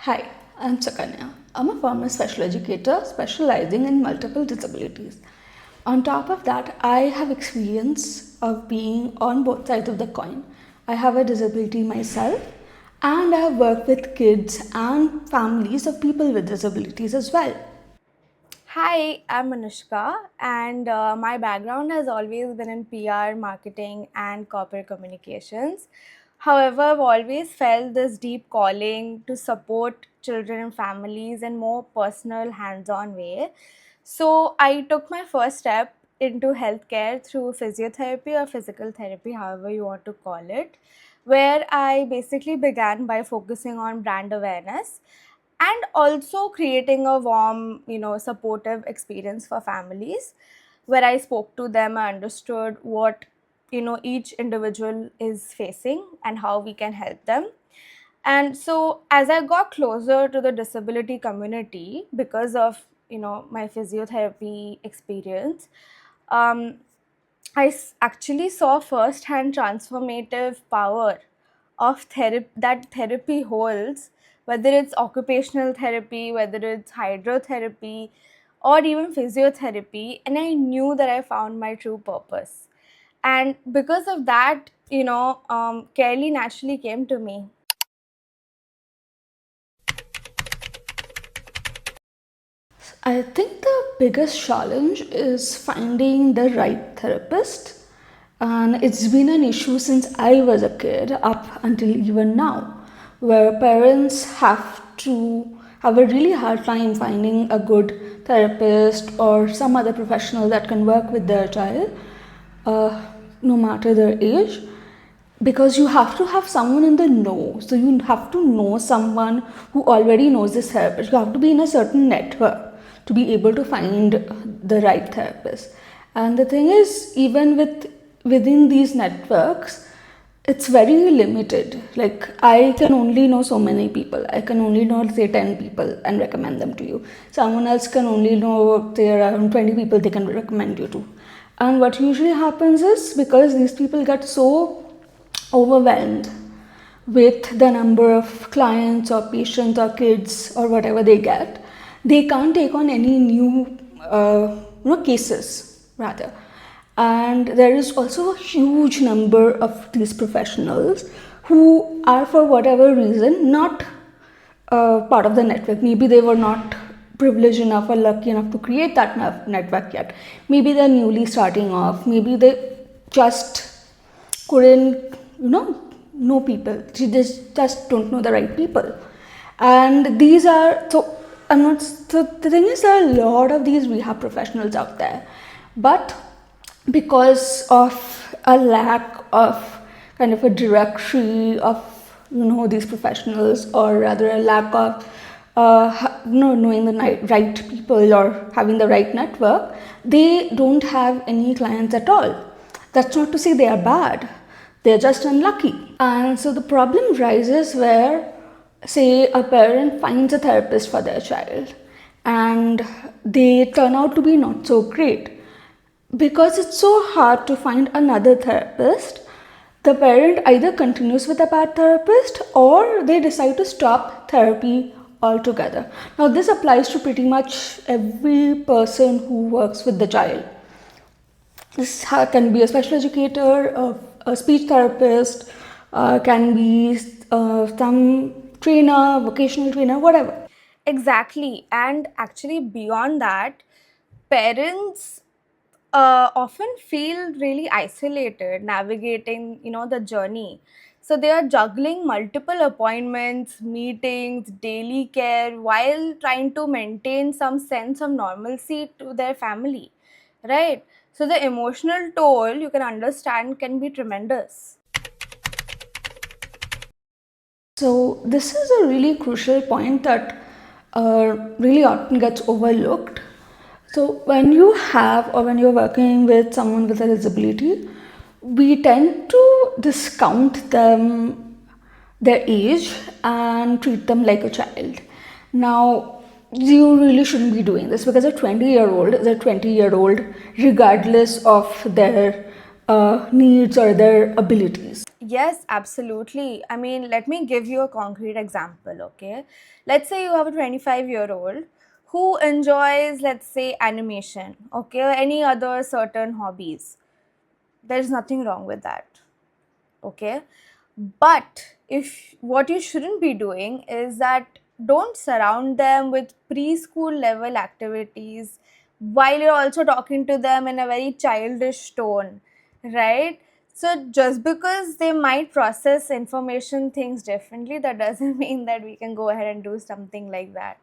Hi, I'm Sukanya. I'm a former special educator specializing in multiple disabilities. On top of that, I have experience of being on both sides of the coin. I have a disability myself, and I have worked with kids and families of people with disabilities as well. Hi, I'm Anushka, and my background has always been in PR, marketing, and corporate communications. However, I've always felt this deep calling to support children and families in more personal, hands-on way. So I took my first step into healthcare through physiotherapy or physical therapy, however you want to call it, where I basically began by focusing on brand awareness and also creating a warm, supportive experience for families where I spoke to them. I understood what each individual is facing and how we can help them. And so as I got closer to the disability community because of my physiotherapy experience, um, actually saw firsthand transformative power of therapy that therapy holds, whether it's occupational therapy, whether it's hydrotherapy, or even physiotherapy. And I knew that I found my true purpose. And because of that, Kelly naturally came to me. I think the biggest challenge is finding the right therapist, and it's been an issue since I was a kid up until even now, where parents have to have a really hard time finding a good therapist or some other professional that can work with their child, uh, no matter their age, because you have to have someone in the know. So you have to know someone who already knows this therapist. You have to be in a certain network to be able to find the right therapist. And the thing is, even within these networks, it's very limited. Like, I can only know so many people. I can only know, say, 10 people and recommend them to you. Someone else can only know, say, around 20 people they can recommend you to. And what usually happens is, because these people get so overwhelmed with the number of clients or patients or kids or whatever they get, they can't take on any new cases rather. And there is also a huge number of these professionals who are, for whatever reason, not part of the network. Maybe they were not privileged enough or lucky enough to create that network yet. Maybe they're newly starting off. Maybe they just couldn't, know people. She just don't know the right people. And these are, so I'm not, so the thing is, there are a lot of these rehab professionals out there. But because of a lack of kind of a directory of these professionals, or rather a lack of knowing the right people or having the right network, they don't have any clients at all. That's not to say they are bad, they're just unlucky. And so the problem rises where, say, a parent finds a therapist for their child and they turn out to be not so great. Because it's so hard to find another therapist, the parent either continues with a bad therapist or they decide to stop therapy altogether. Now, this applies to pretty much every person who works with the child. This can be a special educator, a speech therapist, can be some trainer, vocational trainer, whatever. Exactly. And actually, beyond that, parents often feel really isolated navigating, the journey. So they are juggling multiple appointments, meetings, daily care while trying to maintain some sense of normalcy to their family, right? So the emotional toll, you can understand, can be tremendous. So, this is a really crucial point that really often gets overlooked. So, when you have, or when you're working with someone with a disability, we tend to discount them, their age, and treat them like a child. Now, you really shouldn't be doing this, because a 20-year-old is a 20-year-old regardless of their needs or their abilities. Yes, absolutely. I mean, let me give you a concrete example, okay? Let's say you have a 25-year-old who enjoys, let's say, animation, okay, or any other certain hobbies. There's nothing wrong with that, okay? But if what you shouldn't be doing is that don't surround them with preschool level activities while you're also talking to them in a very childish tone, right? So just because they might process information things differently, that doesn't mean that we can go ahead and do something like that.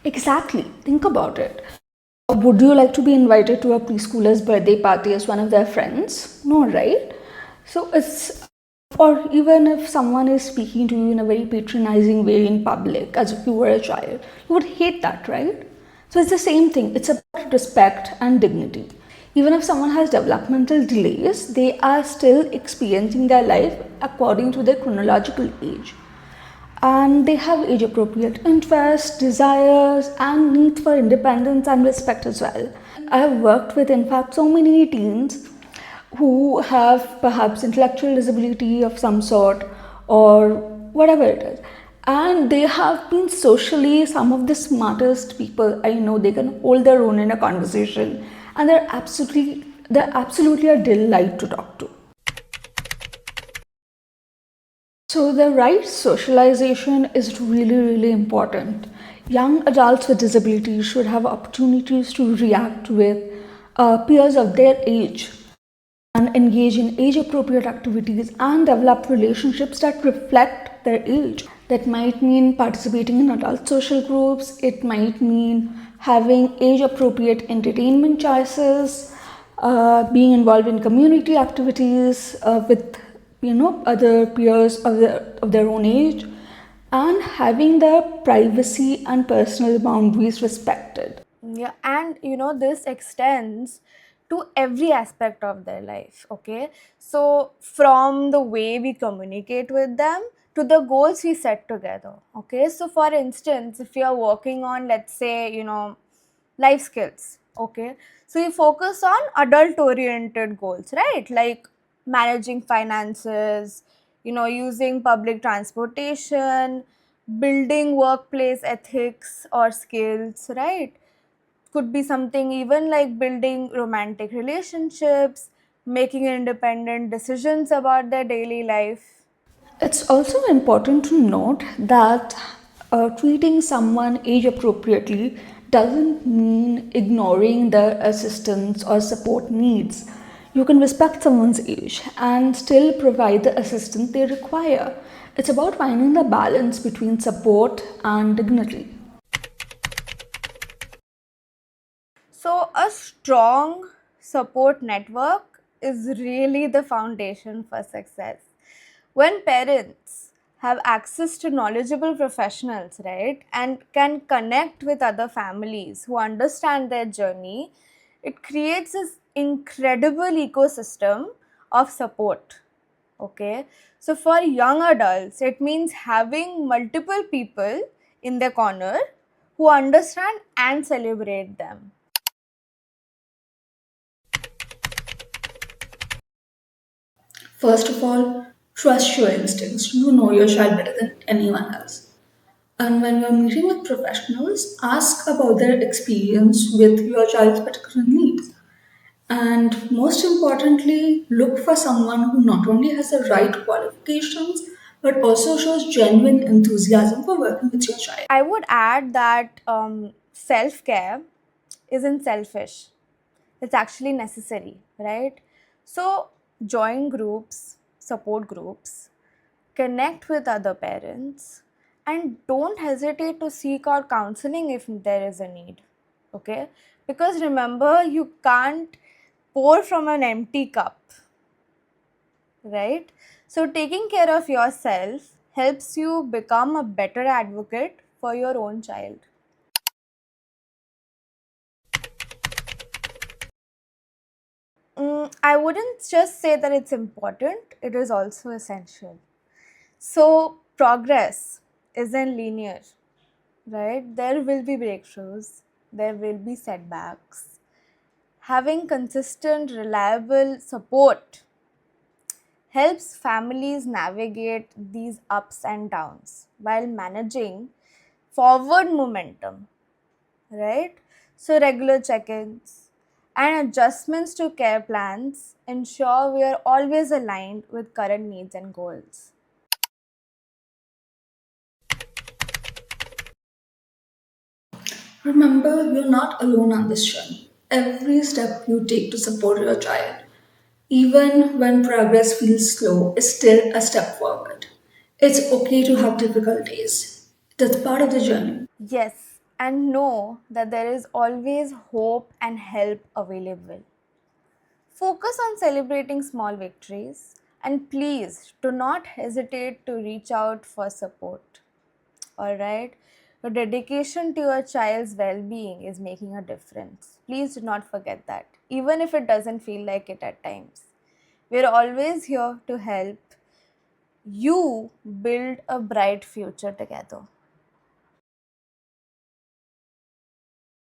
Exactly. Think about it. Would you like to be invited to a preschooler's birthday party as one of their friends? No, right? So it's, or even if someone is speaking to you in a very patronizing way in public as if you were a child, you would hate that, right? So it's the same thing. It's about respect and dignity. Even if someone has developmental delays, they are still experiencing their life according to their chronological age, and they have age appropriate interests, desires, and needs for independence and respect as well. I have worked with, in fact, so many teens who have perhaps intellectual disability of some sort or whatever it is. And they have been socially some of the smartest people I know. They can hold their own in a conversation, and they're absolutely a delight to talk to. So, the right socialization is really, really important. Young adults with disabilities should have opportunities to react with peers of their age and engage in age appropriate activities and develop relationships that reflect their age. That might mean participating in adult social groups, it might mean having age appropriate entertainment choices, being involved in community activities with other peers of their own age, and having their privacy and personal boundaries respected. Yeah, and this extends to every aspect of their life, okay? So, from the way we communicate with them to the goals we set together, okay? So, for instance, if you are working on, let's say, life skills, okay? So, you focus on adult oriented goals, right? Like managing finances, using public transportation, building workplace ethics or skills, right? Could be something even like building romantic relationships, making independent decisions about their daily life. It's also important to note that treating someone age appropriately doesn't mean ignoring their assistance or support needs. You can respect someone's age and still provide the assistance they require. It's about finding the balance between support and dignity. So, a strong support network is really the foundation for success. When parents have access to knowledgeable professionals, right, and can connect with other families who understand their journey, it creates this incredible ecosystem of support. Okay, so for young adults, it means having multiple people in their corner who understand and celebrate them. First of all, trust your instincts. You know your child better than anyone else. And when you're meeting with professionals, ask about their experience with your child's particular needs. And most importantly, look for someone who not only has the right qualifications but also shows genuine enthusiasm for working with your child. I would add that self care isn't selfish, it's actually necessary, right? So, join groups, support groups, connect with other parents, and don't hesitate to seek out counseling if there is a need, okay? Because remember, you can't pour from an empty cup, right? So, taking care of yourself helps you become a better advocate for your own child. I wouldn't just say that it's important, it is also essential. So, progress isn't linear, right? There will be breakthroughs, there will be setbacks. Having consistent, reliable support helps families navigate these ups and downs while managing forward momentum, right? So, regular check ins and adjustments to care plans ensure we are always aligned with current needs and goals. Remember, you're not alone on this journey. Every step you take to support your child, even when progress feels slow, is still a step forward. It's okay to have difficult days. That's part of the journey. Yes, and know that there is always hope and help available. Focus on celebrating small victories and please do not hesitate to reach out for support. Alright? Your dedication to your child's well being is making a difference. Please do not forget that, even if it doesn't feel like it at times. We're always here to help you build a bright future together.